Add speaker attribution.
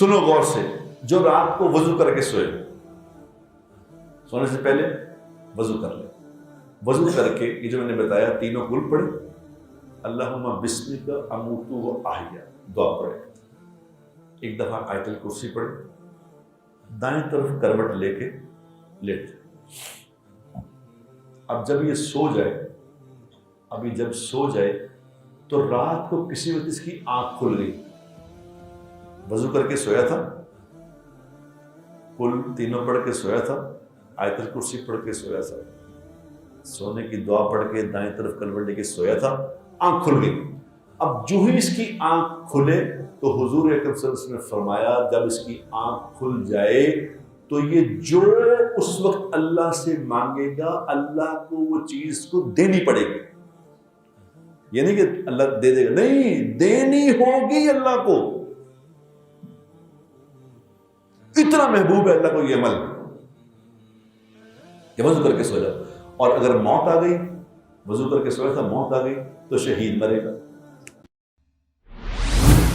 Speaker 1: سنو غور سے، جو رات کو وضو کر کے سوئے، سونے سے پہلے وضو کر لے، وضو کر کے یہ جو میں نے بتایا تینوں کل پڑھے، اللہم بسمک اموت و احیا دعا پڑھے، ایک دفعہ آیت الکرسی پڑھے، دائیں طرف کروٹ لے کے لیٹ جائے۔ اب جب یہ سو جائے، ابھی جب سو جائے تو رات کو کسی وقت اس کی آنکھ کھل گئی، وضو کر کے سویا تھا، کل تینوں پڑھ کے سویا تھا، آیت الکرسی پڑھ کے سویا تھا، سونے کی دعا پڑھ کے دائیں طرف کروٹ لے کے سویا تھا، آنکھ کھل گئی۔ اب جو ہی اس کی آنکھ کھلے تو حضور اکرم صلی اللہ علیہ وسلم نے فرمایا جب اس کی آنکھ کھل جائے تو یہ جو اس وقت اللہ سے مانگے گا اللہ کو وہ چیز کو دینی پڑے گی، یہ نہیں کہ اللہ دے دے گا، نہیں، دینی ہوگی اللہ کو، اتنا محبوب ہے اللہ کو یہ عمل کہ وضو کر کے سو جاؤ۔ اور اگر موت آ گئی، وضو کر کے سویا تھا موت آ گئی تو شہید مرے گا۔